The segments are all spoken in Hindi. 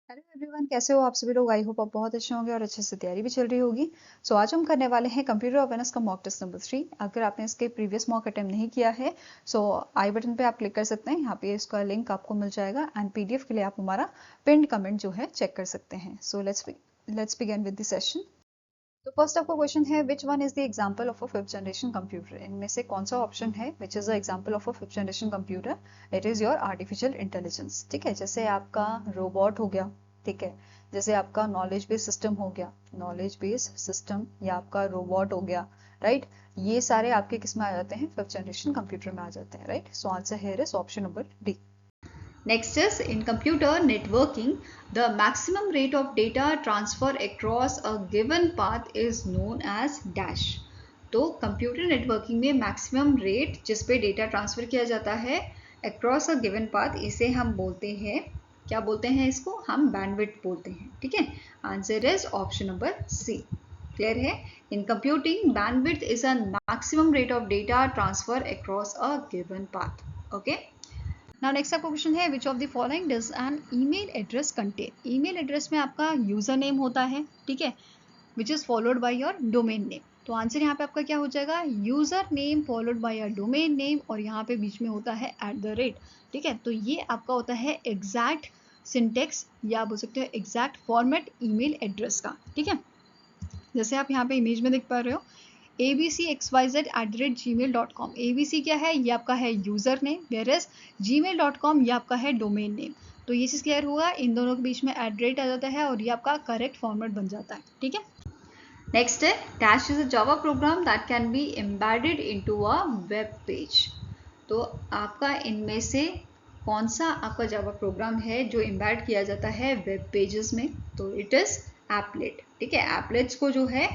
हेलो एवरीवन, कैसे हो आप सभी लोग। आई होप आप बहुत अच्छे होंगे और अच्छे से तैयारी भी चल रही होगी। आज हम करने वाले हैं कंप्यूटर अवेयरनेस का मॉक टेस्ट नंबर 3। अगर आपने इसके प्रीवियस मॉक अटेम्प्ट नहीं किया है आई बटन पे आप क्लिक कर सकते हैं। यहाँ पे इसका लिंक आपको मिल जाएगा एंड पीडीएफ के लिए आप हमारा पिन्ड कमेंट जो है चेक कर सकते हैं। Let's begin with the session. तो फर्स्ट आपका क्वेश्चन है, विच one is the example of a fifth generation computer. इनमें से कौन सा ऑप्शन है which is the example of a fifth generation computer. It is your artificial intelligence. ठीक है, जैसे आपका रोबोट हो गया, ठीक है, जैसे आपका नॉलेज बेस्ड सिस्टम हो गया, नॉलेज बेस्ड सिस्टम या आपका रोबोट हो गया, राइट। ये सारे आपके किस में आ जाते हैं, फिफ्थ जनरेशन कंप्यूटर में आ जाते हैं, right. So answer here is option number D. Next is, in computer networking, the maximum rate of data transfer across a given path is known as dash. तो कंप्यूटर नेटवर्किंग में मैक्सिमम रेट जिस पे डेटा ट्रांसफर किया जाता है अक्रॉस अ गिवन पाथ, इसे हम बोलते हैं, क्या बोलते हैं इसको, हम बैंडविड्थ बोलते हैं। ठीक है, answer is option number C. Clear है। In computing bandwidth is a maximum rate of data transfer across a given path. Okay. Now next आपका क्वेश्चन है, which of the following does an email address contain. Email address में आपका यूजर नेम होता है, ठीक है, which is followed by your domain name. तो आंसर यहाँ पे आपका क्या हो जाएगा, user name followed by your domain name, और यहाँ पे बीच में होता है @। ठीक है, तो ये आपका होता है एग्जैक्ट सिंटेक्स या बोल सकते हो एग्जैक्ट फॉर्मेट ईमेल एड्रेस का। ठीक है, जैसे आप यहाँ पे इमेज में देख पा रहे हो, abcxyz@gmail.com। abc क्या है, ये आपका है user name, where as gmail.com ये आपका है डोमेन नेम। तो ये चीज क्लियर हुआ, इन दोनों के बीच में @ आ जाता है और ये आपका करेक्ट फॉर्मेट बन जाता है। ठीक है, नेक्स्ट है, dash is a Java program that can be embedded into a web page. तो आपका इनमें से कौन सा आपका जावा प्रोग्राम है जो एम्बेड किया जाता है वेब पेजेस में। तो इट इज एप्लेट। ठीक है, एप्लेट्स को जो है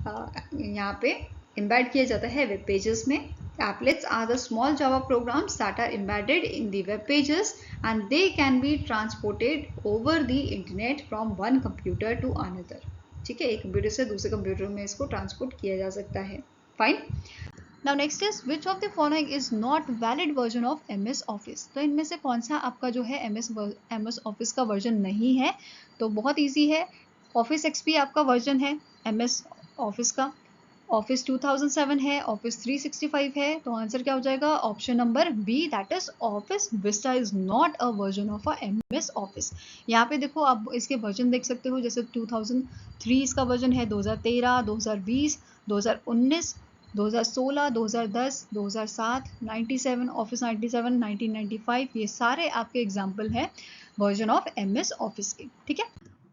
यहाँ पे एम्बेड किया जाता है वेब पेजेस में। Applets are the small Java programs that are embedded in the web pages and they can be transported over the internet from one computer to another. ठीक है, एक कंप्यूटर से दूसरे कंप्यूटर में इसको ट्रांसपोर्ट किया जा सकता है। Fine. Now next is, which of the following is not valid version of MS office. तो इनमें से कौन सा आपका जो है MS ऑफिस का वर्जन नहीं है। तो बहुत ईजी है, ऑफिस XP आपका वर्जन है MS ऑफिस का, ऑफिस 2007 है, ऑफिस 365 है। तो आंसर क्या हो जाएगा, option number B, that is Office Vista is not a version of a MS Office. यहाँ पे देखो आप इसके वर्जन देख सकते हो, जैसे 2003 इसका वर्जन है, 2013, 2020, 2019, 2016, 2010, 2007, 97, ऑफिस 97, 1995, ये सारे आपके एग्जाम्पल हैं वर्जन ऑफ MS ऑफिस के। ठीक है,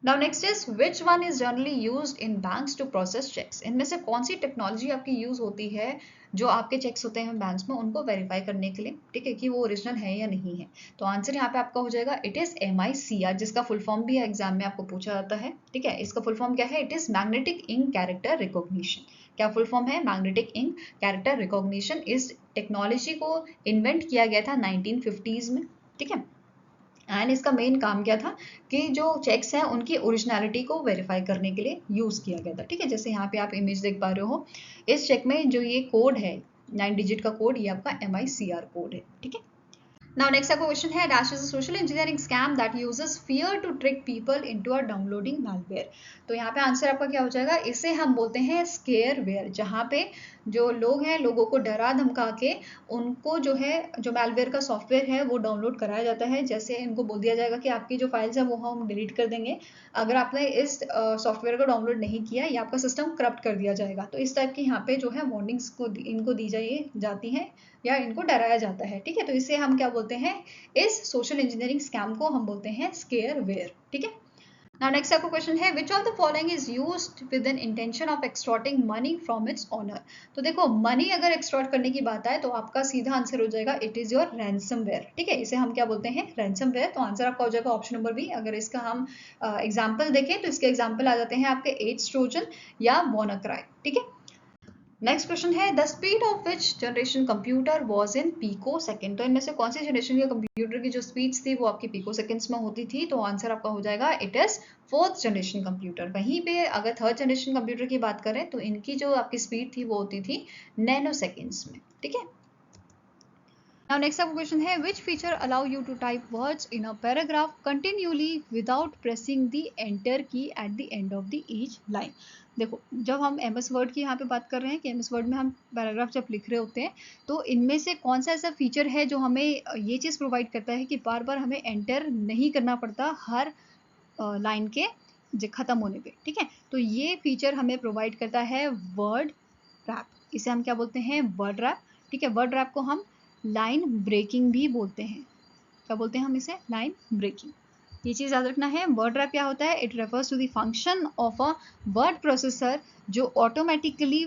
now next is, which one is generally used in banks to process cheques. इनमें से कौन सी टेक्नोलॉजी आपकी यूज होती है जो आपके चेक्स होते हैं बैंक्स में उनको वेरीफाई करने के लिए, ठीक है, कि वो ओरिजिनल है या नहीं है। तो आंसर यहाँ पे आपका हो जाएगा, इट इज MICR, जिसका फुल फॉर्म भी एग्जाम में आपको पूछा जाता है। ठीक है, इसका फुल फॉर्म क्या है, it is magnetic ink character recognition. क्या फुल फॉर्म है, मैग्नेटिक इंक कैरेक्टर रिकॉग्निशन। इस टेक्नोलॉजी को इन्वेंट किया गया था 1950s में। ठीक है, एंड इसका मेन काम क्या था कि जो चेक्स हैं उनकी ओरिजिनलिटी को वेरीफाई करने के लिए यूज किया गया था। ठीक है, जैसे यहाँ पे आप इमेज देख पा रहे हो, इस चेक में जो ये कोड है 9 डिजिट का कोड, ये आपका MICR कोड है। ठीक है, नाउ नेक्स्ट आपका क्वेश्चन है, dash is a social engineering scam that uses fear to trick people into downloading malware. तो यहाँ पे आंसर आपका क्या हो जाएगा, इसे हम बोलते हैं स्केयरवेयर, जहाँ पे जो लोग हैं लोगों को डरा धमका के उनको जो है जो मैलवेयर का सॉफ्टवेयर है वो डाउनलोड कराया जाता है। जैसे इनको बोल दिया जाएगा कि आपकी जो फाइल्स है वो हम डिलीट कर देंगे अगर आपने इस सॉफ्टवेयर को डाउनलोड नहीं किया, या आपका सिस्टम करप्ट कर दिया जाएगा। तो इस टाइप की यहाँ पे जो है वार्निंग्स को इनको दी जाती हैं या इनको डराया जाता है। ठीक है, तो इसे हम क्या बोलते हैं, इस सोशल इंजीनियरिंग स्कैम को हम बोलते हैं स्केयरवेयर। ठीक है, नाउ नेक्स्ट आपका क्वेश्चन है, which of the following is used with an intention of extorting money from its owner. तो देखो, मनी अगर एक्सटॉर्ट करने की बात आए तो आपका सीधा आंसर हो जाएगा, इट इज योर रैंसमवेयर। ठीक है, इसे हम क्या बोलते हैं, रैंसमवेयर। तो आंसर आपका हो जाएगा ऑप्शन नंबर बी। अगर इसका हम एग्जाम्पल देखें तो इसके एग्जाम्पल आ जाते हैं आपके एड्स ट्रोजन या WannaCry। ठीक है, नेक्स्ट क्वेश्चन है, the speed of which generation computer was in picosecond. तो इनमें से कौन सी जनरेशन के कंप्यूटर की जो स्पीड थी वो आपकी पिको सेकेंड्स में होती थी। तो आंसर आपका हो जाएगा, it is fourth generation computer. वहीं पे अगर थर्ड जनरेशन कंप्यूटर की बात करें तो इनकी जो आपकी स्पीड थी वो होती थी नैनो सेकेंड्स में। ठीक है, Now next up question है which feature allow you to type words in a paragraph continually without pressing the enter key at the end of the each line। देखो जब हम MS वर्ड की यहाँ पे बात कर रहे हैं कि MS वर्ड में हम पैराग्राफ जब लिख रहे होते हैं तो इनमें से कौन सा ऐसा फीचर है जो हमें ये चीज़ प्रोवाइड करता है कि बार बार हमें एंटर नहीं करना पड़ता हर लाइन के खत्म होने पे, ठीक है। तो ये फीचर हमें प्रोवाइड करता है वर्ड रैप, इसे हम क्या बोलते हैं वर्ड रैप, ठीक है। वर्ड रैप को हम लाइन ब्रेकिंग भी बोलते हैं, क्या बोलते हैं हम इसे लाइन ब्रेकिंग। ये चीज़ याद रखना है। वर्ड रैप क्या होता है, it refers to the function of a word processor जो ऑटोमेटिकली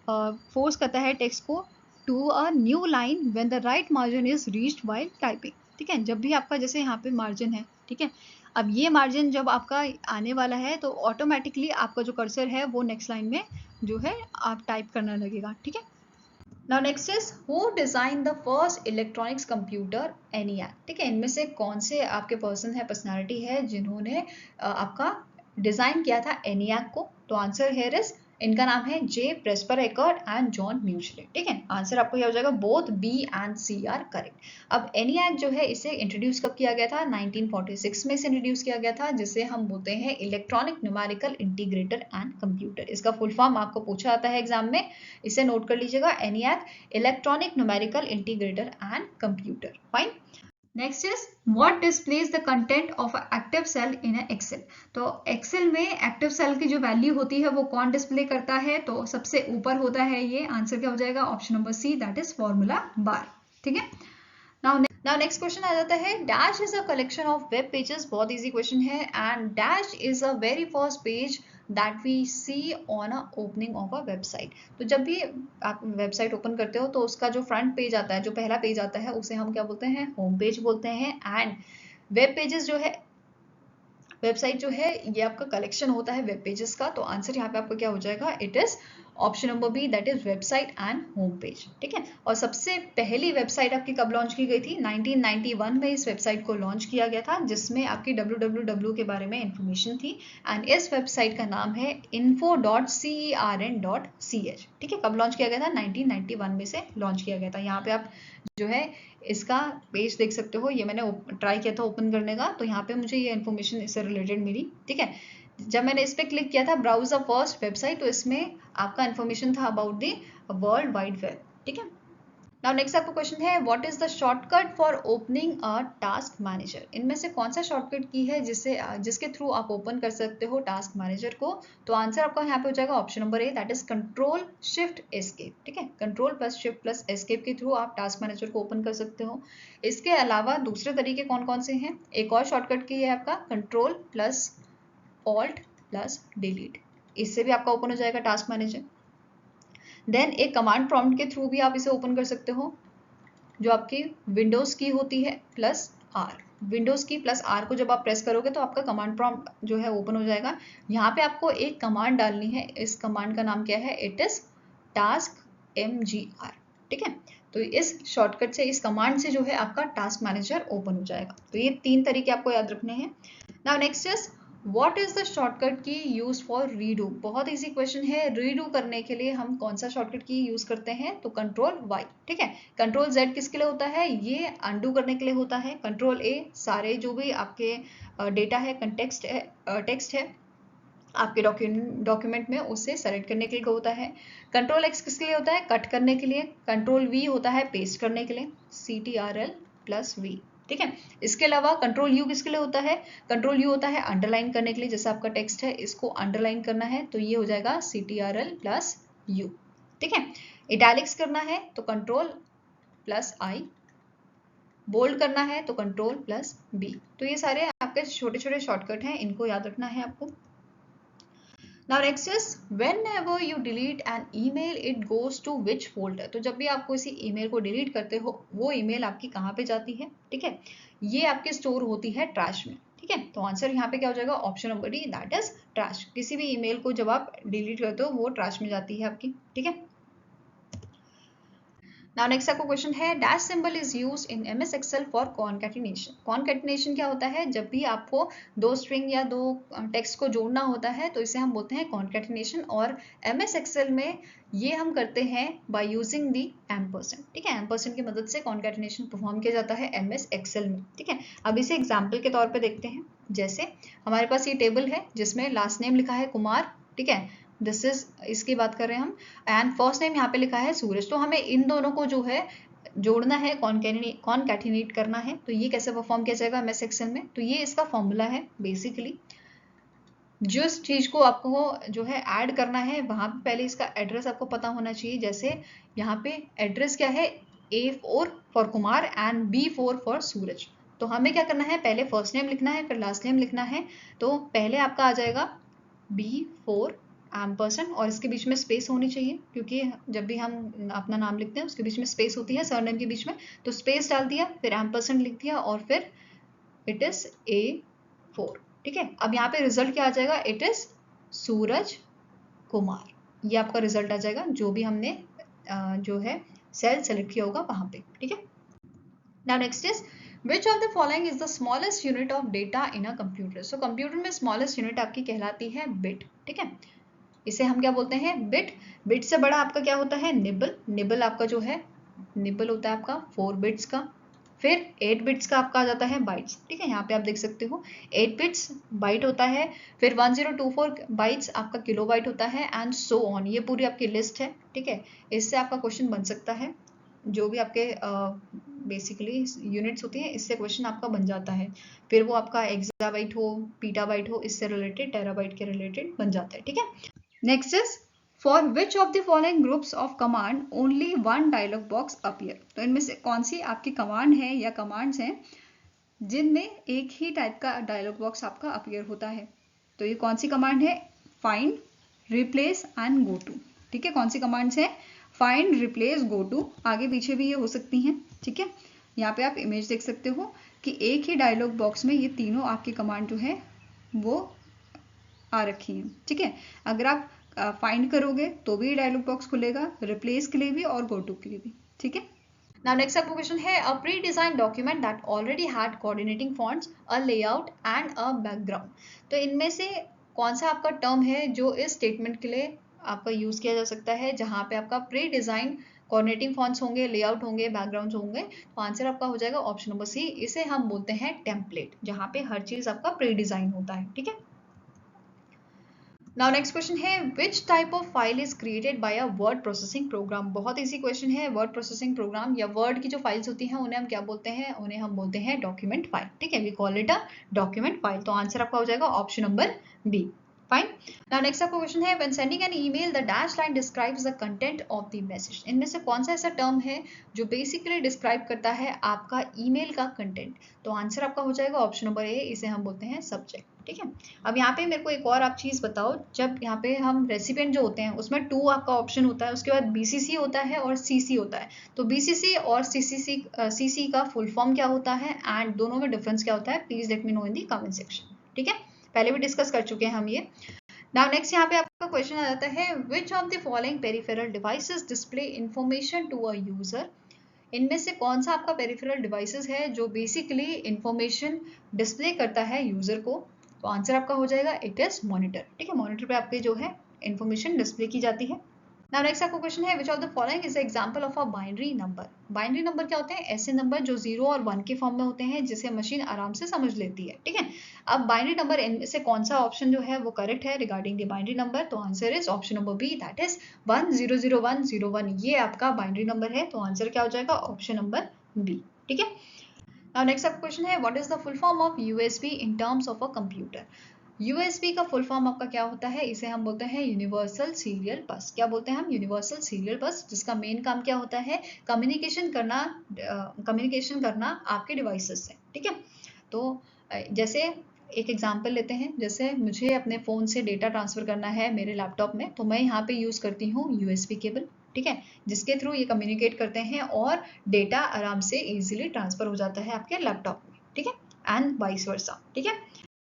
फोर्स करता है टेक्स्ट को to a new line when the right margin is reached while typing, ठीक है। जब भी आपका जैसे यहाँ पे मार्जिन है, ठीक है, अब ये मार्जिन जब आपका आने वाला है तो ऑटोमेटिकली आपका जो कर्सर है वो नेक्स्ट लाइन में जो है आप टाइप करना लगेगा, ठीक है। Now next is who designed the first electronics computer ENIAC, ठीक है। इनमें से कौन से आपके पर्सन है, पर्सनालिटी है जिन्होंने आपका डिजाइन किया था ENIAC को। तो आंसर हियर इज, इनका नाम है J Presper Eckert and John Mauchly, ठीक है। आंसर आपको क्या हो जाएगा, both B and C are correct. अब ENIAC जो है इसे इंट्रोड्यूस कब किया गया था, 1946 में इसे इंट्रोड्यूस किया गया था, जिसे हम बोलते हैं electronic numerical integrator and computer. इसका फुल फॉर्म आपको पूछा जाता है एग्जाम में, इसे नोट कर लीजिएगा, ENIAC electronic numerical integrator and computer. Fine. Next is what displays the content of active cell in Excel. तो एक्सेल में एक्टिव सेल की जो वैल्यू होती है वो कौन डिस्प्ले करता है, तो सबसे ऊपर होता है ये। आंसर क्या हो जाएगा, option number C, that is formula bar, ठीक है। नाउ नेक्स्ट क्वेश्चन आ जाता है, dash is a collection of web pages. बहुत इजी क्वेश्चन है, and dash is a very first page that we see on a opening of a website. तो जब भी आप वेबसाइट ओपन करते हो तो उसका जो फ्रंट पेज आता है, जो पहला पेज आता है, उसे हम क्या बोलते हैं, होम पेज बोलते हैं। एंड वेब पेजेस जो है, वेबसाइट जो है ये आपका कलेक्शन होता है वेब पेजेस का। तो आंसर यहाँ पे आपका क्या हो जाएगा, it is option number B, that is website and home page, ठीक है। और सबसे पहली वेबसाइट आपकी कब लॉन्च की गई थी, 1991 में इस वेबसाइट को लॉन्च किया गया था, जिसमें आपकी www के बारे में इंफॉर्मेशन थी। एंड इस वेबसाइट का नाम है info.cern.ch, ठीक है। कब लॉन्च किया गया था, 1991 में से लॉन्च किया गया था। यहाँ पे आप जो है इसका पेज देख सकते हो, ये मैंने ट्राई किया था ओपन करने का, तो यहाँ पे मुझे ये इन्फॉर्मेशन इससे रिलेटेड मिली, ठीक है। जब मैंने इस पे क्लिक किया था ब्राउज द फर्स्ट वेबसाइट, तो इसमें आपका इन्फॉर्मेशन था about the world wide web, ठीक है। नाउ नेक्स्ट आपका क्वेश्चन है, what is the shortcut for opening a task manager. इनमें से कौन सा शॉर्टकट की है जिसके थ्रू आप ओपन कर सकते हो टास्क मैनेजर को। तो आंसर आपका यहाँ पे हो जाएगा option number A, that is control shift escape, ठीक है। Control plus shift plus escape के थ्रू आप टास्क मैनेजर को ओपन कर सकते हो। इसके अलावा दूसरे तरीके कौन कौन से हैं, एक और शॉर्टकट की है आपका control plus alt plus delete, इससे भी आपका ओपन हो जाएगा टास्क मैनेजर। देन एक कमांड प्रॉम्प्ट के थ्रू भी आप इसे ओपन कर सकते हो, जो आपकी विंडोज की होती है प्लस आर। विंडोज की प्लस आर को जब आप प्रेस करोगे तो आपका कमांड प्रॉम्प्ट जो है ओपन हो जाएगा। यहाँ पे आपको एक कमांड डालनी है, इस कमांड का नाम क्या है, इट इज टास्क mgr, ठीक है। तो इस शॉर्टकट से, इस कमांड से जो है आपका टास्क मैनेजर ओपन हो जाएगा। तो ये 3 तरीके आपको याद रखने हैं। Now next is what is the shortcut की यूज फॉर रीडू। बहुत इजी क्वेश्चन है, रीडू करने के लिए हम कौन सा शॉर्टकट की यूज करते हैं, तो कंट्रोल वाई, ठीक है। कंट्रोल जेड किसके लिए होता है, ये अनडू करने के लिए होता है। कंट्रोल ए सारे जो भी आपके डेटा है, कंटेक्स्ट है, टेक्स्ट है आपके डॉक्यूमेंट में, उससे सेलेक्ट करने के लिए होता है। कंट्रोल एक्स किसके लिए होता है, कट करने के लिए। कंट्रोल वी होता है पेस्ट करने के लिए, CTRL प्लस वी, ठीक है। इसके अलावा कंट्रोल यू किसके लिए होता है, कंट्रोल यू होता है अंडरलाइन करने के लिए। जैसे आपका टेक्स्ट है, इसको अंडरलाइन करना है तो ये हो जाएगा CTRL प्लस यू, ठीक है। इटैलिक्स करना है तो कंट्रोल प्लस आई, बोल्ड करना है तो कंट्रोल प्लस बी। तो ये सारे आपके छोटे छोटे शॉर्टकट हैं, इनको याद रखना है आपको। Now next is whenever you delete an email it goes to which folder। तो जब भी आप किसी ईमेल को डिलीट करते हो वो ईमेल आपकी कहाँ पे जाती है, ठीक है। ये आपकी स्टोर होती है ट्रैश में, ठीक है। तो आंसर यहाँ पे क्या हो जाएगा, option number D, that is trash. किसी भी ईमेल को जब आप डिलीट करते हो वो ट्रैश में जाती है आपकी, ठीक है। नाउ नेक्स्ट आपका क्वेश्चन है dash symbol is used in MS Excel for concatenation. Concatenation क्या होता है? जब भी आपको दो स्ट्रिंग या दो टेक्स्ट को जोड़ना होता है तो इसे हम बोलते हैं कॉन्कैटिनेशन, और एमएस एक्सेल में ये हम करते हैं बाय यूजिंग दी एम्परसेंड। ठीक है, एम्परसेंड की मदद से कॉन्कैटिनेशन परफॉर्म किया जाता है एमएस एक्सेल में। ठीक है, अब इसे एग्जाम्पल के तौर पर देखते हैं। जैसे हमारे पास ये टेबल है जिसमें लास्ट नेम लिखा है कुमार, ठीक है, दिस इज इसकी बात कर रहे हैं हम, एंड फर्स्ट नेम यहाँ पे लिखा है सूरज। तो हमें इन दोनों को जो है जोड़ना है, कॉन्कैटिनेट करना है। तो ये कैसे परफॉर्म किया जाएगा एमएस एक्सेल में? तो ये इसका फॉर्मूला है। बेसिकली जिस चीज को आपको जो है ऐड करना है वहां पे पहले इसका एड्रेस आपको पता होना चाहिए। जैसे यहाँ पे एड्रेस क्या है? A4 for Kumar and B4 for Suraj. तो हमें क्या करना है? पहले फर्स्ट नेम लिखना है, फिर लास्ट नेम लिखना है। तो पहले आपका आ जाएगा B4 एम्परसेंड, और इसके बीच में स्पेस होनी चाहिए, क्योंकि जब भी हम अपना नाम लिखते हैं उसके बीच में स्पेस होती है सरनेम के बीच में। तो स्पेस डाल दिया, फिर एम्परसेंड लिख दिया, और फिर इट इज A4। ठीक है, अब यहाँ पे रिजल्ट क्या आ जाएगा? It is Suraj Kumar. ये आपका रिजल्ट आ जाएगा जो भी हमने जो है सेल सेलेक्ट किया होगा वहां पे। ठीक है, now next is which of the following is the smallest unit of data in a computer? So computer में स्मॉलेस्ट यूनिट आपकी कहलाती है बिट। ठीक है, इसे हम क्या बोलते हैं? बिट। बिट से बड़ा आपका क्या होता है? निबल। निबल आपका जो है, निबल होता है आपका 4 बिट्स का। फिर 8 बिट्स का आपका आ जाता है बाइट्स। ठीक है, यहाँ पे आप देख सकते हो 8 बिट्स बाइट होता है। फिर 1024 बाइट्स आपका किलो बाइट होता है, एंड सो ऑन। ये पूरी आपकी लिस्ट है। ठीक है, इससे आपका क्वेश्चन बन सकता है। जो भी आपके बेसिकली यूनिट्स होती हैं इससे क्वेश्चन आपका बन जाता है। फिर वो आपका एक्साबाइट हो, पीटाबाइट हो, इससे रिलेटेड टेराबाइट के रिलेटेड बन जाता है। ठीक है, next is for which of the following groups of command only one dialog box appear. तो इनमें से कौन सी आपकी कमांड है या कमांड्स हैं जिनमें एक ही टाइप का डायलॉग बॉक्स आपका अपीयर होता है? तो ये कौन सी कमांड है? Find, replace and go to. ठीक है, कौन सी कमांड्स हैं? Find, replace, go to. आगे पीछे भी ये हो सकती हैं। ठीक है, यहाँ पे आप इमेज देख सकते हो कि एक ही डायलॉग बॉक्स में ये तीनों आपकी कमांड जो है वो आ रखी हैं। ठीक है, अगर आप फाइंड करोगे तो भी डायलॉग बॉक्स खुलेगा, रिप्लेस के लिए भी और गो टू के लिए भी। ठीक है, नाउ नेक्स्ट आपका क्वेश्चन है अ pre design document that already had coordinating fonts, a layout and a background. तो इनमें से कौन सा आपका टर्म है जो इस स्टेटमेंट के लिए आपका यूज किया जा सकता है, जहां पे आपका प्री डिजाइन कोऑर्डिनेटिंग फॉन्ट्स होंगे, लेआउट होंगे, बैकग्राउंड होंगे? तो आंसर आपका हो जाएगा ऑप्शन नंबर सी। इसे हम बोलते हैं टेम्पलेट, जहां पे हर चीज आपका प्री डिजाइन होता है। ठीक है, नाउ नेक्स्ट क्वेश्चन है which type of file is created by a word processing program. बहुत इजी क्वेश्चन है। वर्ड प्रोसेसिंग प्रोग्राम या वर्ड की जो फाइल्स होती हैं उन्हें हम क्या बोलते हैं? उन्हें हम बोलते हैं डॉक्यूमेंट फाइल। ठीक है, we call it a document file. तो आंसर आपका हो जाएगा option number B. Fine, now next आपका क्वेश्चन है when sending an email the dash line describes the content of the message. इनमें से कौन सा ऐसा टर्म है जो बेसिकली डिस्क्राइब करता है आपका ईमेल का कंटेंट? तो आंसर आपका हो जाएगा ऑप्शन नंबर ए। इसे हम बोलते हैं सब्जेक्ट। ठीक है, अब यहाँ पे मेरे को एक और आप चीज बताओ, जब यहाँ पे हम रेसिपिएंट जो होते हैं उसमें 2 आपका ऑप्शन होता है, उसके बाद बीसीसी होता है और सीसी होता है। तो बीसीसी और सीसी का फुल फॉर्म क्या होता है एंड दोनों में डिफरेंस क्या होता है? Please let me know in the comment section. ठीक है, पहले भी डिस्कस कर चुके हैं हम ये। नाउ नेक्स्ट यहाँ पे आपका क्वेश्चन आ जाता है which of the following peripheral devices display information to a user. इनमें से कौन सा आपका पेरिफेरल डिवाइसेस है जो बेसिकली इंफॉर्मेशन डिस्प्ले करता है यूजर को? तो आंसर आपका हो जाएगा इट इज मॉनिटर। ठीक है, मॉनिटर पे आपके जो है इंफॉर्मेशन डिस्प्ले की जाती है। नाउ नेक्स्ट आपका क्वेश्चन है which of the following is example of a binary number. Binary number क्या होते हैं? ऐसे नंबर जो 0 और 1 के फॉर्म में होते हैं जिसे मशीन आराम से समझ लेती है। ठीक है, अब बाइनरी नंबर इनमें से कौन सा ऑप्शन जो है वो करेक्ट है रिगार्डिंग द बाइनरी नंबर? तो answer is option number B, that is 100101। ये आपका बाइनरी नंबर है। तो आंसर क्या हो जाएगा? Option number B. ठीक है, नाउ नेक्स्ट आपका क्वेश्चन है what is the full form of USB in terms of a computer. USB का फुल फॉर्म आपका क्या होता है? इसे हम बोलते हैं यूनिवर्सल सीरियल बस। क्या बोलते हैं हम? यूनिवर्सल सीरियल बस, जिसका मेन काम क्या होता है? कम्युनिकेशन करना आपके डिवाइसेस से। ठीक है, तो जैसे एक एग्जांपल लेते हैं, जैसे मुझे अपने फ़ोन से डेटा ट्रांसफ़र करना है मेरे लैपटॉप में, तो मैं यहाँ पे यूज़ करती हूँ यूएसबी केबल। ठीक है, जिसके थ्रू ये कम्युनिकेट करते हैं और डेटा आराम से इजीली ट्रांसफ़र हो जाता है आपके लैपटॉप में। ठीक है, एंड वाइस वर्सा। ठीक है,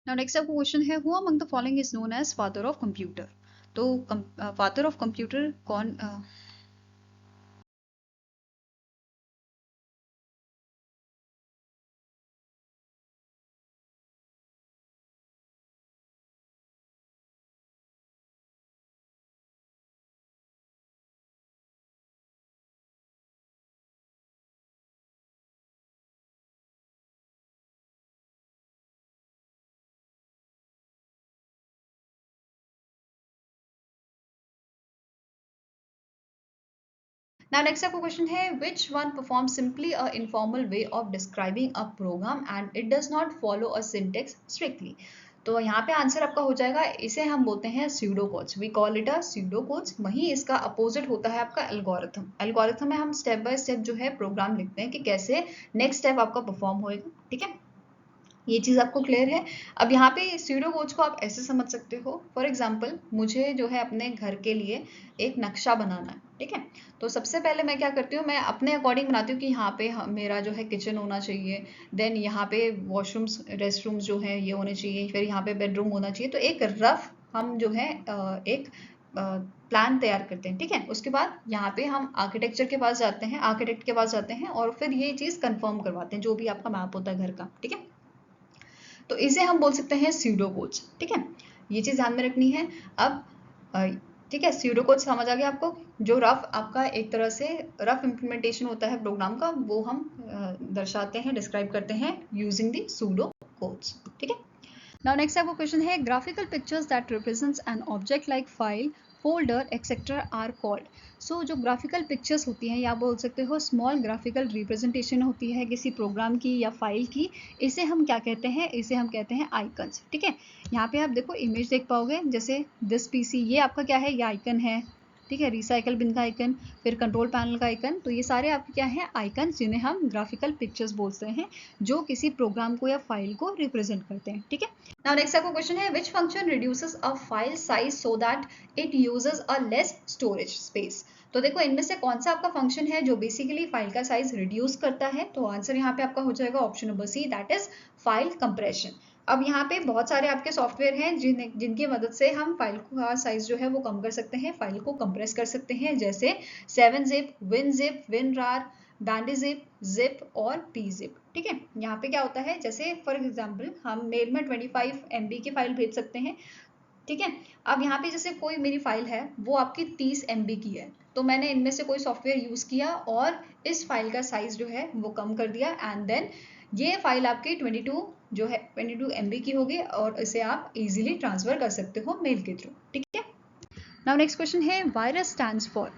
नाउ नेक्स्ट आपका क्वेश्चन है who among the following is known as father of computer. तो फादर ऑफ कंप्यूटर कौन Now next आपका क्वेश्चन है which one performs simply a informal way of describing a program and it does not follow a syntax strictly. तो यहाँ पे आंसर आपका हो जाएगा, इसे हम बोलते हैं pseudo codes, we call it a pseudo codes. वहीं इसका अपोजिट होता है आपका एल्गोरिथम। एल्गोरिथम में हम स्टेप बाय स्टेप जो है प्रोग्राम लिखते हैं कि कैसे नेक्स्ट स्टेप आपका परफॉर्म होएगा, ठीक है। ये चीज़ आपको क्लियर है। अब यहाँ पे स्यूडो कोड्स को आप ऐसे समझ सकते हो, फॉर एग्जाम्पल मुझे जो है अपने घर के लिए एक नक्शा बनाना है, ठीक है। तो सबसे पहले मैं क्या करती हूँ, मैं अपने अकॉर्डिंग बनाती हूँ कि यहाँ पे मेरा जो है किचन होना चाहिए, देन यहाँ पे वॉशरूम्स रेस्टरूम्स जो है ये होने चाहिए, फिर यहाँ पे बेडरूम होना चाहिए। तो एक रफ हम जो है एक प्लान तैयार करते हैं, ठीक है। उसके बाद यहाँ पे हम आर्किटेक्चर के पास जाते हैं, आर्किटेक्ट के पास जाते हैं और फिर ये चीज़ कंफर्म करवाते हैं, जो भी आपका मैप होता है घर का, ठीक है। तो इसे हम बोल सकते हैं स्यूडो कोड्स, ठीक है। ये चीज़ ध्यान में रखनी है। अब ठीक है, स्यूडो कोड समझ आ गया आपको। जो रफ आपका एक तरह से रफ इम्प्लीमेंटेशन होता है प्रोग्राम का, वो हम दर्शाते हैं, डिस्क्राइब करते हैं यूजिंग द स्यूडो कोड्स, ठीक है। नाउ नेक्स्ट आपका क्वेश्चन है graphical pictures that represents an object like file folder etcetera are called. So जो ग्राफिकल पिक्चर्स होती हैं या बोल सकते हो स्मॉल ग्राफिकल रिप्रेजेंटेशन होती है किसी प्रोग्राम की या फाइल की, इसे हम क्या कहते हैं, इसे हम कहते हैं आइकन्स, ठीक है। यहाँ पे आप देखो इमेज देख पाओगे, जैसे दिस पीसी, ये आपका क्या है, ये आइकन है, ठीक है। रिसाइकल बिन का आइकन, फिर कंट्रोल पैनल का आइकन, तो ये सारे आपके क्या है, आइकन, जिन्हें हम ग्राफिकल पिक्चर्स बोलते हैं, जो किसी प्रोग्राम को या फाइल को रिप्रेजेंट करते हैं, ठीक है। नाउ नेक्स्ट आपका क्वेश्चन है which function reduces a file size so that it uses a less storage space. तो देखो इनमें से कौन सा आपका फंक्शन है जो बेसिकली फाइल का साइज रिड्यूस करता है। तो आंसर यहाँ पे आपका हो जाएगा option number C, that is file compression. अब यहाँ पे बहुत सारे आपके सॉफ्टवेयर हैं जिनकी मदद से हम फाइल का साइज जो है वो कम कर सकते हैं, फाइल को कंप्रेस कर सकते हैं, जैसे 7-zip, WinZip, WinRAR, BandyZip, Zip और PZip, ठीक है। यहाँ पे क्या होता है, जैसे फॉर एग्जाम्पल हम मेल में 25 MB की फाइल भेज सकते हैं, ठीक है। अब यहाँ पे जैसे कोई मेरी फाइल है वो आपकी 30 MB की है, तो मैंने इनमें से कोई सॉफ्टवेयर यूज किया और इस फाइल का साइज जो है वो कम कर दिया, एंड देन ये फाइल आपकी 22 जो है 22 MB की होगी और इसे आप इजीली ट्रांसफर कर सकते हो मेल के थ्रू, ठीक है। नाउ नेक्स्ट क्वेश्चन है वायरस स्टैंड्स फॉर।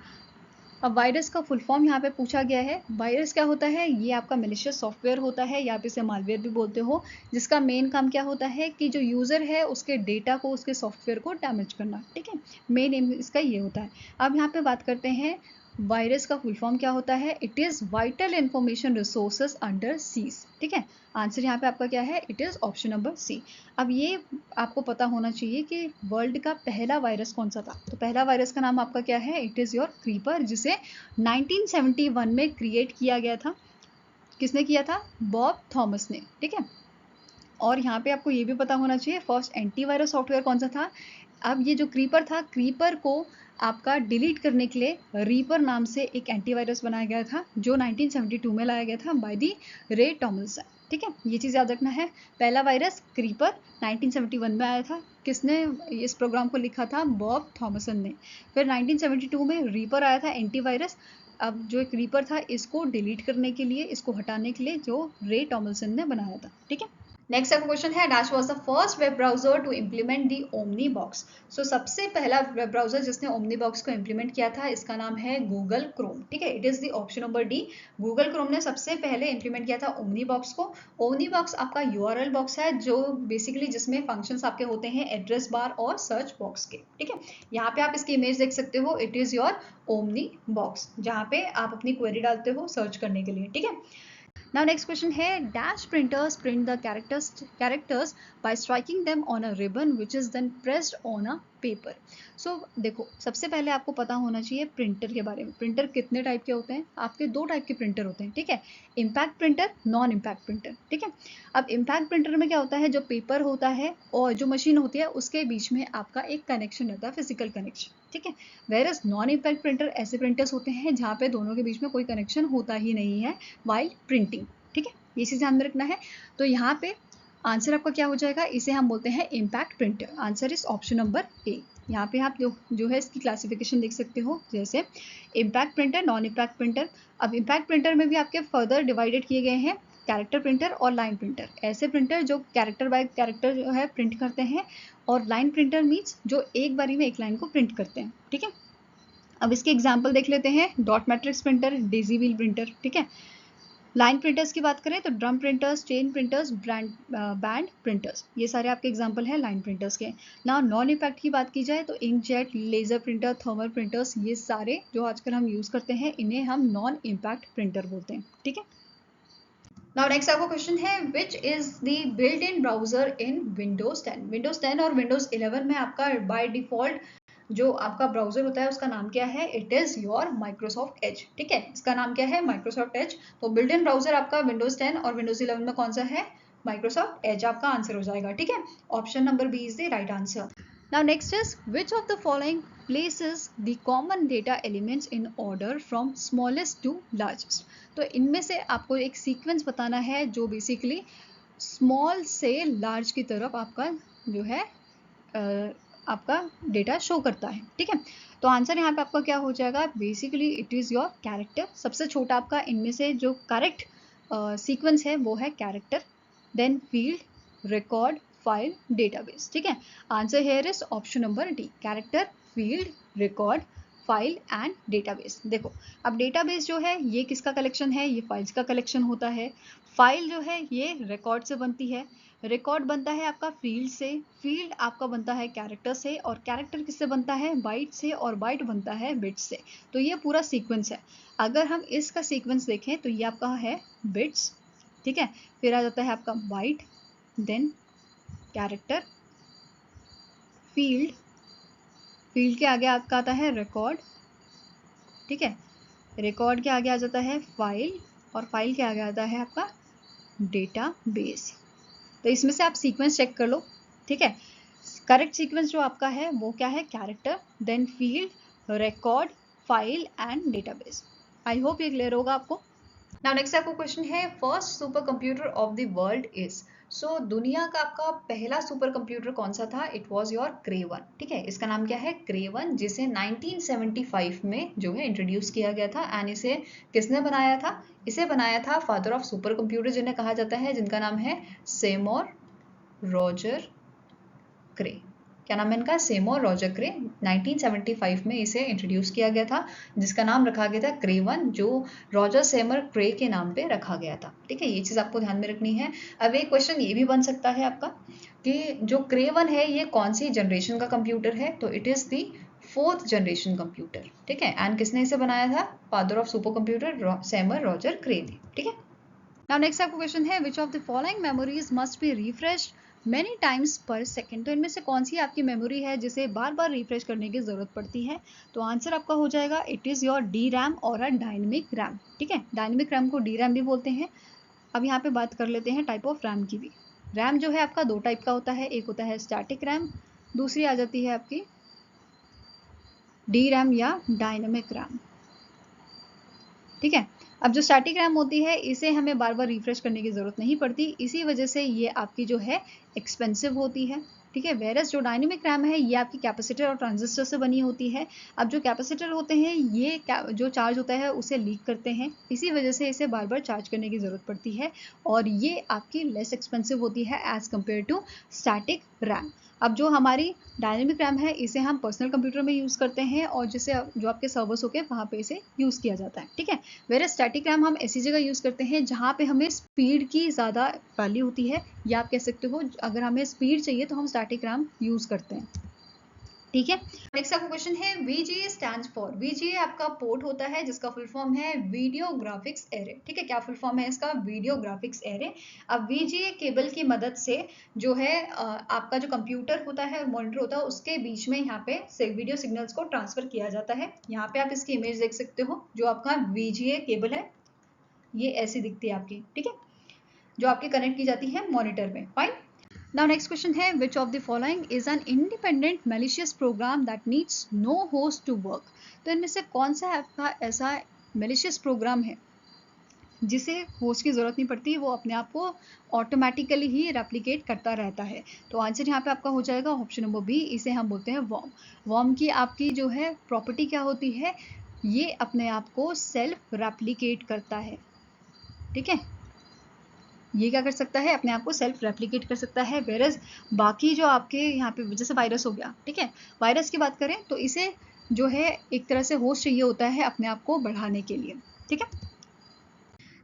अब वायरस का फुल फॉर्म यहाँ पे पूछा गया है। वायरस क्या होता है, ये आपका मैलिशियस सॉफ्टवेयर होता है या आप इसे मालवेयर भी बोलते हो, जिसका मेन काम क्या होता है कि जो यूज़र है उसके डेटा को, उसके सॉफ्टवेयर को डैमेज करना, ठीक है। मेन एम इसका ये होता है। अब यहाँ पे बात करते हैं वायरस का फुल फॉर्म क्या होता है, it is vital information resources under seize, ठीक है। आंसर यहाँ पे आपका क्या है, it is option number C. अब ये आपको पता होना चाहिए कि वर्ल्ड का पहला वायरस कौन सा था। तो पहला वायरस का नाम आपका क्या है, इट इज़ योर क्रीपर, जिसे 1971 में क्रिएट किया गया था। किसने किया था, बॉब थॉमस ने, ठीक है। और यहाँ पे आपको ये भी पता होना चाहिए फर्स्ट एंटीवायरस सॉफ्टवेयर कौन सा था। अब ये जो क्रीपर था, क्रीपर को आपका डिलीट करने के लिए रीपर नाम से एक एंटीवायरस बनाया गया था, जो 1972 में लाया गया था बाय दी रे टॉमलिंसन, ठीक है। ये चीज़ याद रखना है। पहला वायरस क्रीपर 1971 में आया था। किसने इस प्रोग्राम को लिखा था, बॉब थॉमसन ने। फिर 1972 में रीपर आया था एंटीवायरस। अब जो एक रीपर था, इसको डिलीट करने के लिए, इसको हटाने के लिए जो रे टॉमलिंसन ने बनाया था, ठीक है। नेक्स्ट आपका क्वेश्चन है dash was the first web browser to implement the omni box. So सबसे पहला वेब ब्राउजर जिसने ओमनी बॉक्स को इम्प्लीमेंट किया था, इसका नाम है गूगल क्रोम, ठीक है। It is the option number D. Google Chrome ने सबसे पहले इम्प्लीमेंट किया था ओमनी बॉक्स को। ओमनी बॉक्स आपका यूआरएल बॉक्स है, जो बेसिकली जिसमें फंक्शंस आपके होते हैं एड्रेस बार और सर्च बॉक्स के, ठीक है। यहाँ पे आप इसकी इमेज देख सकते हो, it is your omni box, जहाँ पे आप अपनी क्वेरी डालते हो सर्च करने के लिए, ठीक है। Now next question है dash printers print the characters by striking them on a ribbon which is then pressed on a paper. So देखो सबसे पहले आपको पता होना चाहिए प्रिंटर के बारे में। प्रिंटर कितने टाइप के होते हैं, आपके दो टाइप के प्रिंटर होते हैं, ठीक है। Impact printer, non impact printer, ठीक है। अब इम्पैक्ट प्रिंटर में क्या होता है, जो पेपर होता है और जो मशीन होती है उसके बीच में आपका एक कनेक्शन रहता है, फिजिकल कनेक्शन, ठीक है। वेयरएज नॉन इम्पैक्ट प्रिंटर ऐसे प्रिंटर्स होते हैं जहाँ पे दोनों के बीच में कोई कनेक्शन होता ही नहीं है वाइल प्रिंटिंग, ठीक है। ये चीज़ ध्यान में रखना है। तो यहाँ पे आंसर आपका क्या हो जाएगा, इसे हम बोलते हैं impact printer. Answer is option number A. यहाँ पे आप जो है इसकी क्लासिफिकेशन देख सकते हो, जैसे impact printer, non impact printer. अब इम्पैक्ट प्रिंटर में भी आपके फर्दर डिवाइडेड किए गए हैं कैरेक्टर प्रिंटर और लाइन प्रिंटर। ऐसे प्रिंटर जो कैरेक्टर बाय कैरेक्टर जो है प्रिंट करते हैं, और लाइन प्रिंटर मीन्स जो एक बारी में एक लाइन को प्रिंट करते हैं, ठीक है। अब इसके एग्जाम्पल देख लेते हैं। Dot matrix printer, Daisy wheel printer, ठीक है। लाइन प्रिंटर्स की बात करें तो drum printers, chain printers, band printers, ये सारे आपके एग्जाम्पल हैं लाइन प्रिंटर्स के। ना नॉन इम्पैक्ट की बात की जाए तो inkjet, laser printer, thermal printers, ये सारे जो आजकल हम यूज करते हैं इन्हें हम नॉन इम्पैक्ट प्रिंटर बोलते हैं, ठीक है। नाउ नेक्स्ट आपका क्वेश्चन है which is the built in browser in Windows 10। Windows 10 और विंडोज 11 में आपका बाय डिफॉल्ट जो आपका ब्राउजर होता है उसका नाम क्या है? It is your Microsoft Edge, ठीक है। इसका नाम क्या है? Microsoft Edge. तो बिल्ट इन ब्राउजर आपका विंडोज 10 और विंडोज 11 में कौन सा है? माइक्रोसॉफ्ट एज आपका आंसर हो जाएगा, ठीक है। Option number B is the right answer. Now next is which of the following places the common data elements in order from smallest to largest। तो इनमें से आपको एक सीक्वेंस बताना है जो बेसिकली स्मॉल से लार्ज की तरफ आपका जो है आपका डेटा शो करता है, ठीक है। तो आंसर यहाँ पे आपका क्या हो जाएगा? Basically it is your character. सबसे छोटा आपका इनमें से जो करेक्ट सीक्वेंस है वो है character, then field, record, file, database, ठीक है। Answer here is option number D, character, field, record, file and database. देखो अब डेटाबेस जो है ये किसका कलेक्शन है? ये फाइल्स का कलेक्शन होता है। फाइल जो है ये रिकॉर्ड से बनती है, रिकॉर्ड बनता है आपका फील्ड से, फील्ड आपका बनता है कैरेक्टर से, और कैरेक्टर किससे बनता है? बाइट से, और बाइट बनता है बिट्स से। तो ये पूरा सीक्वेंस है। अगर हम इसका सीक्वेंस देखें तो ये आपका है बिट्स, ठीक है। फिर आ जाता है आपका byte, then character, field, field के आगे आपका आता है रिकॉर्ड, ठीक है। रिकॉर्ड के आगे आ जाता है फाइल, और फाइल के आगे आता है आपका डेटाबेस। तो इसमें से आप सीक्वेंस चेक कर लो, ठीक है। करेक्ट सीक्वेंस जो आपका है वो क्या है? Character, then field, record, file and database. I hope ये क्लियर होगा आपको। नाउ नेक्स्ट आपको क्वेश्चन है first super computer of the world is. So दुनिया का आपका पहला सुपर कंप्यूटर कौन सा था? इट वॉज योर क्रे 1, ठीक है। इसका नाम क्या है? क्रे 1, जिसे 1975 में जो है इंट्रोड्यूस किया गया था। एंड इसे किसने बनाया था? इसे बनाया था फादर ऑफ सुपर कंप्यूटर जिन्हें कहा जाता है, जिनका नाम है सेमोर रॉजर क्रे। क्या नाम है इनका? सेमोर रॉजर क्रे। 1975 में इसे इंट्रोड्यूस किया गया था, जिसका नाम रखा गया था क्रे 1, जो रॉजर सेमर क्रे के नाम पे रखा गया था, ठीक है। ये चीज़ आपको ध्यान में रखनी है। अब एक क्वेश्चन ये भी बन सकता है आपका कि जो क्रे 1 है ये कौन सी जनरेशन का कंप्यूटर है? तो it is the 4th generation computer, ठीक है। एंड किसने इसे बनाया था? फादर ऑफ सुपर कंप्यूटर सेमर रॉजर क्रे, ठीक है। नाउ नेक्स्ट आपका क्वेश्चन है which of the following memories must be refreshed many times पर सेकेंड। तो इनमें से कौन सी आपकी मेमोरी है जिसे बार बार रिफ्रेश करने की जरूरत पड़ती है? तो आंसर आपका हो जाएगा it is your D RAM और अ डायनेमिक रैम, ठीक है। डायनेमिक रैम को डी रैम भी बोलते हैं। अब यहाँ पे बात कर लेते हैं टाइप ऑफ रैम की भी। रैम जो है आपका दो टाइप का होता है, एक होता है स्टैटिक रैम, दूसरी आ जाती है आपकी डी रैम या डायनेमिक रैम, ठीक है। अब जो स्टैटिक रैम होती है इसे हमें बार बार रिफ्रेश करने की ज़रूरत नहीं पड़ती, इसी वजह से ये आपकी जो है एक्सपेंसिव होती है, ठीक है। वेरस जो डायनेमिक रैम है ये आपकी कैपेसिटर और ट्रांजिस्टर से बनी होती है। अब जो कैपेसिटर होते हैं ये जो चार्ज होता है उसे लीक करते हैं, इसी वजह से इसे बार बार चार्ज करने की ज़रूरत पड़ती है, और ये आपकी लेस एक्सपेंसिव होती है as compare to static RAM. अब जो हमारी डायनेमिक रैम है इसे हम पर्सनल कंप्यूटर में यूज़ करते हैं, और जिसे जो आपके सर्वर्स होके वहाँ पे इसे यूज़ किया जाता है, ठीक है। वेरे स्टैटिक रैम हम ऐसी जगह यूज़ करते हैं जहाँ पे हमें स्पीड की ज़्यादा वैल्यू होती है, या आप कह सकते हो अगर हमें स्पीड चाहिए तो हम स्टैटिक रैम यूज़ करते हैं, ठीक है। नेक्स्ट आपका क्वेश्चन है VGA स्टैंड्स फॉर। VGA आपका पोर्ट होता है जिसका फुल फॉर्म है वीडियो ग्राफिक्स एरे, ठीक है। क्या फुल फॉर्म है इसका? Video graphics array. अब VGA केबल की मदद से जो है आपका जो कंप्यूटर होता है, मॉनिटर होता है, उसके बीच में यहाँ पे वीडियो सिग्नल्स को ट्रांसफर किया जाता है। यहाँ पे आप इसकी इमेज देख सकते हो, जो आपका VGA केबल है ये ऐसी दिखती है आपकी, ठीक है, जो आपकी कनेक्ट की जाती है मॉनिटर में। फाइन। Now next question है which of the following is an independent malicious program that needs no host to work। तो इनमें से कौन सा आपका ऐसा malicious प्रोग्राम है जिसे होस्ट की ज़रूरत नहीं पड़ती, वो अपने आप को ऑटोमेटिकली ही रेप्लिकेट करता रहता है? तो आंसर यहाँ पे आपका हो जाएगा ऑप्शन नंबर बी, इसे हम बोलते हैं वॉर्म। वॉर्म की आपकी जो है प्रॉपर्टी क्या होती है? ये अपने आप को सेल्फ रेप्लिकेट करता है, ठीक है। ये क्या कर सकता है? अपने आप को सेल्फ रेप्लिकेट कर सकता है। वेरस बाकी जो आपके यहाँ पे जैसे वायरस हो गया, ठीक है, वायरस की बात करें तो इसे जो है एक तरह से होस्ट चाहिए होता है अपने आप को बढ़ाने के लिए, ठीक है।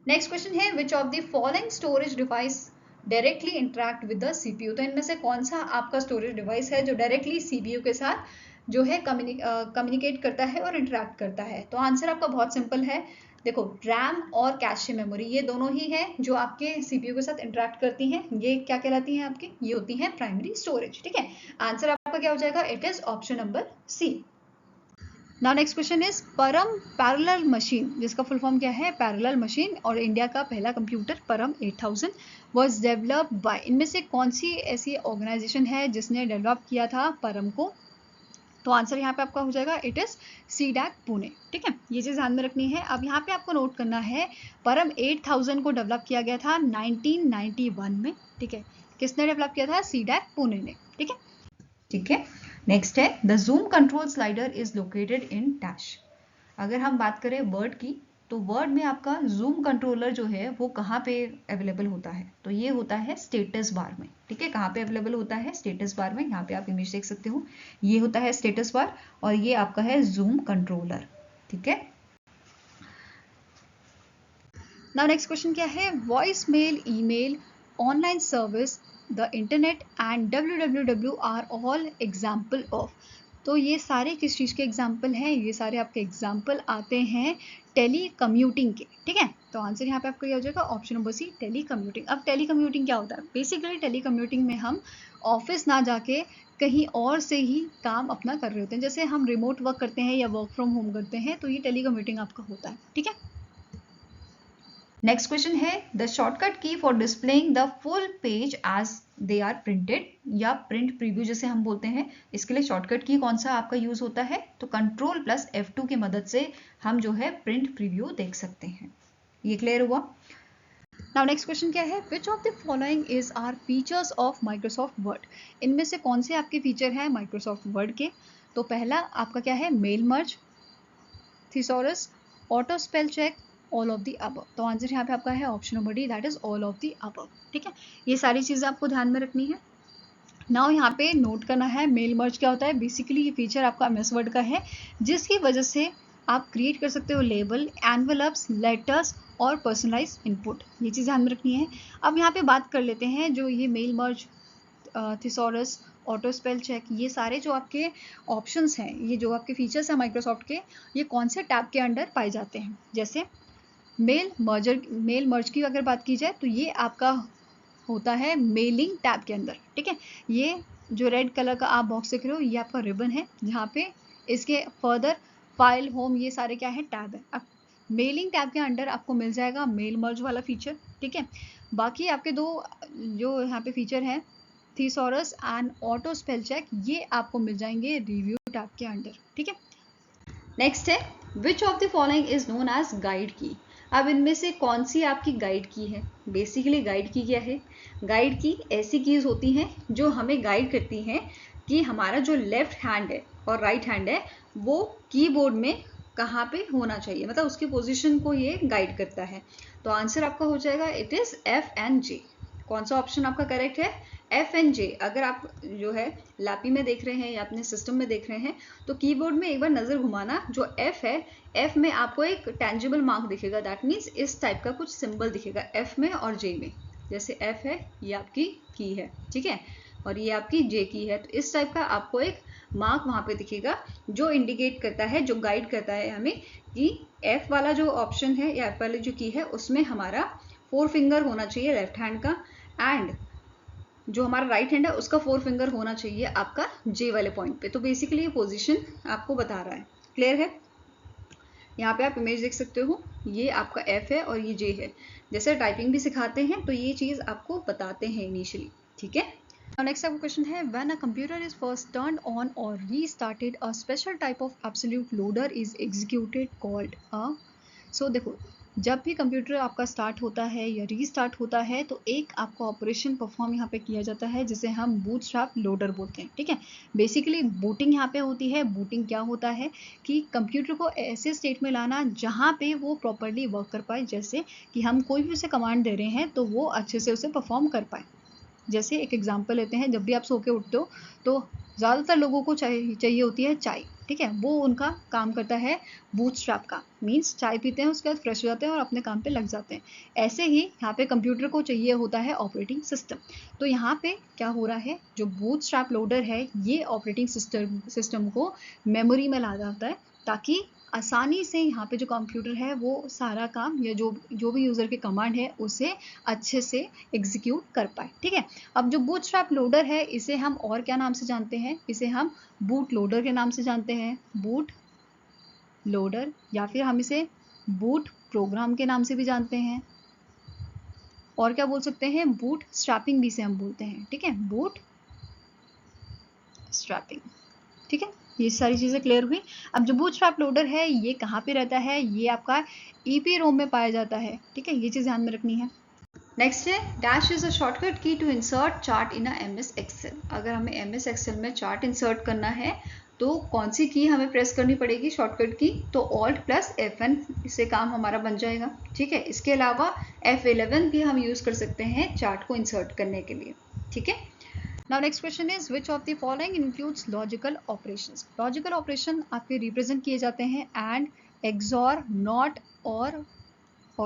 नेक्स्ट क्वेश्चन है which of the following storage device directly interact with the CPU. तो इनमें से कौन सा आपका स्टोरेज डिवाइस है जो डायरेक्टली सीपीयू के साथ जो है कम्युनिकेट करता है और इंटरेक्ट करता है। तो आंसर आपका बहुत सिंपल है। देखो, रैम और कैशे मेमोरी ये दोनों ही है जो आपके सीपीयू के साथ इंटरेक्ट करती हैं। ये क्या कहलाती हैं आपकी? ये होती हैं प्राइमरी स्टोरेज, ठीक है। आंसर आपका क्या हो जाएगा? It is option number C. Now next question is Param parallel machine, जिसका फुल फॉर्म क्या है? पैरेलल मशीन, और इंडिया का पहला कंप्यूटर परम 8000 वाज डेवलप्ड बाय। इनमें से कौन सी ऐसी ऑर्गेनाइजेशन है जिसने डेवलप किया था परम को? तो आंसर यहाँ पे आपका हो जाएगा इट इज सीडैक पुणे, ठीक है। ये चीज ध्यान में रखनी है। अब यहाँ पे आपको नोट करना है परम 8000 को डेवलप किया गया था 1991 में, ठीक है। किसने डेवलप किया था? सीडैक पुणे ने, ठीक है। ठीक है, नेक्स्ट है the zoom control slider is located in dash. अगर हम बात करें वर्ड की, तो वर्ड में आपका जूम कंट्रोलर जो है वो कहाँ पे अवेलेबल होता है? तो ये होता है स्टेटस बार में, ठीक है। कहाँ पे अवेलेबल होता है? स्टेटस बार में। यहाँ पे आप इमेज देख सकते हो, ये होता है स्टेटस बार और ये आपका है जूम कंट्रोलर, ठीक है। नाउ नेक्स्ट क्वेश्चन क्या है? Voice mail, email, online service, the internet and www are all example of. तो ये सारे किस चीज़ के एग्जाम्पल हैं? ये सारे आपके एग्जाम्पल आते हैं टेली कम्यूटिंग के, ठीक है। तो आंसर यहाँ पे आपका क्या हो जाएगा? Option number C, telecommuting. अब टेली कम्यूटिंग क्या होता है? बेसिकली टेली कम्यूटिंग में हम ऑफिस ना जाके कहीं और से ही काम अपना कर रहे होते हैं। जैसे हम रिमोट वर्क करते हैं या वर्क फ्रॉम होम करते हैं, तो ये टेली कम्यूटिंग आपका होता है, ठीक है। नेक्स्ट क्वेश्चन है the shortcut key for displaying the full page as they are printed, या प्रिंट प्रीव्यू जैसे हम बोलते हैं, इसके लिए शॉर्टकट की कौन सा आपका यूज होता है? तो कंट्रोल प्लस F2 की मदद से हम जो है प्रिंट प्रीव्यू देख सकते हैं। ये क्लियर हुआ? नाउ नेक्स्ट क्वेश्चन क्या है? Which of the following is are features of Microsoft Word. इनमें से कौन से आपके फीचर हैं माइक्रोसॉफ्ट वर्ड के? तो पहला आपका क्या है? Mail merge, thesaurus, auto spell check, all of the above. तो आंसर यहाँ पे आपका है option number D, that is all of the above, ठीक है। ये सारी चीजें आपको ध्यान में रखनी है। नाउ यहाँ पे नोट करना है मेल मर्ज क्या होता है। बेसिकली ये फीचर आपका MS वर्ड का है, जिसकी वजह से आप क्रिएट कर सकते हो लेबल, एनवेलप्स, लेटर्स और पर्सनलाइज इनपुट। ये चीज़ ध्यान में रखनी है। अब यहाँ पे बात कर लेते हैं जो ये mail merge, thesaurus, auto spell check, ये सारे जो आपके ऑप्शंस हैं, ये जो आपके फीचर्स हैं माइक्रोसॉफ्ट के, ये कौन से टैब के अंडर पाए जाते हैं? जैसे मेल मर्ज की अगर बात की जाए तो ये आपका होता है मेलिंग टैब के अंदर, ठीक है। ये जो रेड कलर का आप बॉक्स देख रहे हो, ये आपका रिबन है जहाँ पे इसके फर्दर फाइल, होम, ये सारे क्या है? टैब है। अब मेलिंग टैब के अंडर आपको मिल जाएगा मेल मर्ज वाला फीचर, ठीक है। बाकी आपके दो जो यहाँ पे फीचर हैं, thesaurus and auto spell check, ये आपको मिल जाएंगे रिव्यू टैब के अंडर, ठीक है। नेक्स्ट है which of the following is known as guide key. अब इनमें से कौन सी आपकी गाइड की है? बेसिकली गाइड की क्या है? गाइड की ऐसी कीज होती हैं जो हमें गाइड करती हैं कि हमारा जो लेफ्ट हैंड है और राइट हैंड है वो कीबोर्ड में कहाँ पे होना चाहिए, मतलब उसकी पोजीशन को ये गाइड करता है। तो आंसर आपका हो जाएगा it is F and J। कौन सा ऑप्शन आपका करेक्ट है? F and J। अगर आप जो है लैपी में देख रहे हैं या अपने सिस्टम में देख रहे हैं तो कीबोर्ड में एक बार नजर घुमाना, जो F है, F में आपको एक टेंजिबल मार्क दिखेगा, दैट मीन्स इस टाइप का कुछ सिंबल दिखेगा F में और J में। जैसे F है, ये आपकी की है, ठीक है, और ये आपकी J की है। तो इस टाइप का आपको एक मार्क वहां पे दिखेगा जो इंडिकेट करता है, जो गाइड करता है हमें कि F वाला जो ऑप्शन है या F वाली जो की है उसमें हमारा 4 फिंगर होना चाहिए लेफ्ट हैंड का, एंड जो हमारा राइट हैंड है उसका 4 फिंगर होना चाहिए आपका J वाले पॉइंट पे। तो बेसिकली ये पोजीशन आपको बता रहा है। क्लियर है? यहाँ पे आप इमेज देख सकते हो, ये आपका F है और ये J है। जैसे टाइपिंग भी सिखाते हैं तो ये चीज आपको बताते हैं इनिशियली, ठीक है। नेक्स्ट आपका क्वेश्चन है when a computer is first turned on और restarted a special type of absolute loader is executed called a. So देखो, जब भी कंप्यूटर आपका स्टार्ट होता है या रीस्टार्ट होता है तो एक आपका ऑपरेशन परफॉर्म यहाँ पे किया जाता है जिसे हम बूटस्ट्रैप लोडर बोलते हैं, ठीक है। बेसिकली बूटिंग यहाँ पे होती है। बूटिंग क्या होता है कि कंप्यूटर को ऐसे स्टेट में लाना जहाँ पे वो प्रॉपरली वर्क कर पाए, जैसे कि हम कोई भी उसे कमांड दे रहे हैं तो वो अच्छे से उसे परफॉर्म कर पाए। जैसे एक एग्जाम्पल लेते हैं, जब भी आप सो के उठते हो तो ज़्यादातर लोगों को चाहिए होती है चाय, ठीक है, वो उनका काम करता है बूटस्ट्रैप का, मीन्स चाय पीते हैं उसके बाद फ्रेश हो जाते हैं और अपने काम पे लग जाते हैं। ऐसे ही यहाँ पे कंप्यूटर को चाहिए होता है ऑपरेटिंग सिस्टम। तो यहाँ पे क्या हो रहा है, जो बूटस्ट्रैप लोडर है ये ऑपरेटिंग सिस्टम को मेमोरी में ला जाता है ताकि आसानी से यहाँ पे जो कंप्यूटर है वो सारा काम या जो भी यूज़र के कमांड है उसे अच्छे से एग्जीक्यूट कर पाए। ठीक है, अब जो बूटस्ट्रैप लोडर है इसे हम और क्या नाम से जानते हैं, इसे हम बूट लोडर के नाम से जानते हैं, बूट लोडर, या फिर हम इसे बूट प्रोग्राम के नाम से भी जानते हैं, और क्या बोल सकते हैं, बूट स्ट्रैपिंग भी से हम बोलते हैं। ठीक है, बूट स्ट्रैपिंग। ठीक है, ये सारी चीज़ें क्लियर हुई। अब जो बूटस्ट्रैप लोडर है ये कहाँ पे रहता है, ये आपका EEPROM में पाया जाता है। ठीक है, ये चीज़ ध्यान में रखनी है। नेक्स्ट है dash is a shortcut key to insert chart in MS Excel. अगर हमें MS एक्सेल में चार्ट इंसर्ट करना है तो कौन सी की हमें प्रेस करनी पड़ेगी शॉर्टकट की, तो Alt + F1 इससे काम हमारा बन जाएगा। ठीक है, इसके अलावा F11 भी हम यूज़ कर सकते हैं चार्ट को इंसर्ट करने के लिए। ठीक है, now next question is which of the following includes logical operations. Logical operation आपके रिप्रेजेंट किए जाते हैं एंड, एक्सॉर, नॉट और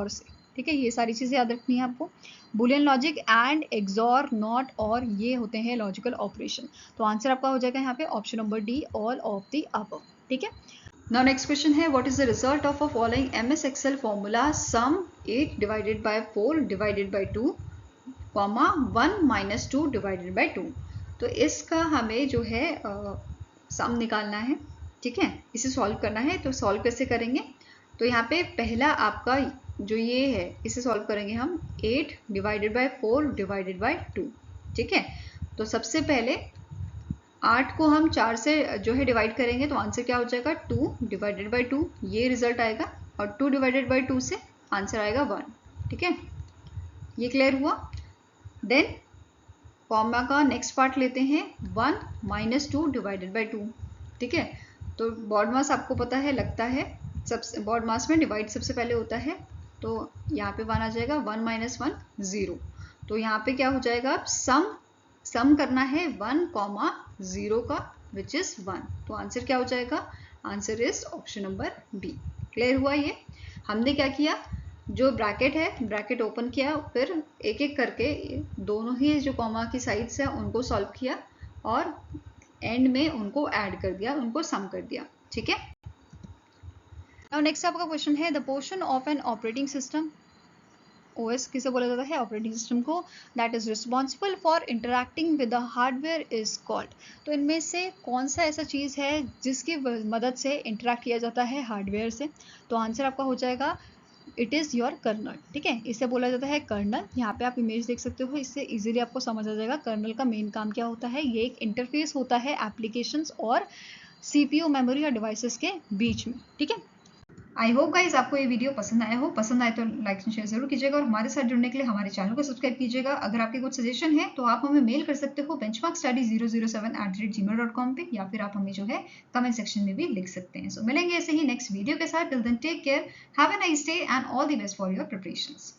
से। ठीक है, ये सारी चीज़ें याद रखनी है आपको। Boolean logic, and, XOR, not और ये होते हैं लॉजिकल ऑपरेशन। तो आंसर आपका हो जाएगा यहाँ पे option number D, all of the above. ठीक है, नाउ नेक्स्ट क्वेश्चन है what is the result of a following MS Excel formula, sum 8 divided by 4 divided by 2 comma 1 - 2 divided by 2। तो इसका हमें जो है सम निकालना है। ठीक है, इसे सॉल्व करना है। तो सॉल्व कैसे करेंगे, तो यहाँ पे पहला आपका जो ये है इसे सॉल्व करेंगे हम 8 डिवाइडेड बाय 4 डिवाइडेड बाय 2। ठीक है, तो सबसे पहले 8 को हम 4 से जो है डिवाइड करेंगे तो आंसर क्या हो जाएगा 2 डिवाइडेड बाय 2, ये रिजल्ट आएगा, और 2 डिवाइडेड बाय 2 से आंसर आएगा 1। ठीक है, ये क्लियर हुआ। देन कॉमा का नेक्स्ट पार्ट लेते हैं 1 - 2 डिवाइडेड बाय 2। ठीक है, तो बॉड मास आपको पता है लगता है सबसे बॉड मास में डिवाइड सबसे पहले होता है, तो यहाँ पे 1 आ जाएगा, 1 - 1 0। तो यहाँ पे क्या हो जाएगा, अब सम करना है 1, 0 का विच इज 1। तो आंसर क्या हो जाएगा, answer is option number B. Clear हुआ। ये हमने क्या किया, जो ब्रैकेट है ब्रैकेट ओपन किया, फिर एक एक करके दोनों ही जो कॉमा की साइड्स है उनको सॉल्व किया और एंड में उनको ऐड कर दिया, उनको सम कर दिया। ठीक है, नाउ नेक्स्ट आपका क्वेश्चन है the portion of an operating system, OS किसे बोला जाता है, ऑपरेटिंग सिस्टम को, that is responsible for interacting with the hardware is called. तो इनमें से कौन सा ऐसा चीज़ है जिसकी मदद से इंटरैक्ट किया जाता है हार्डवेयर से, तो आंसर आपका हो जाएगा इट इज़ योर कर्नल। ठीक है, इसे बोला जाता है कर्नल। यहाँ पे आप इमेज देख सकते हो, इससे इजीली आपको समझ आ जाएगा कर्नल का मेन काम क्या होता है। ये एक इंटरफेस होता है एप्लीकेशंस और CPU मेमोरी और डिवाइसेस के बीच में। ठीक है, आई होप गाइज आपको ये वीडियो पसंद आया हो। पसंद आए तो लाइक एंड शेयर जरूर कीजिएगा और हमारे साथ जुड़ने के लिए हमारे चैनल को सब्सक्राइब कीजिएगा। अगर आपके कुछ सजेशन है तो आप हमें मेल कर सकते हो benchmarkstudy007@gmail.com पे, या फिर आप हमें जो है कमेंट सेक्शन में भी लिख सकते हैं। सो मिलेंगे ऐसे ही नेक्स्ट वीडियो के साथ। Till then take care, have a nice day and all the best for your preparations.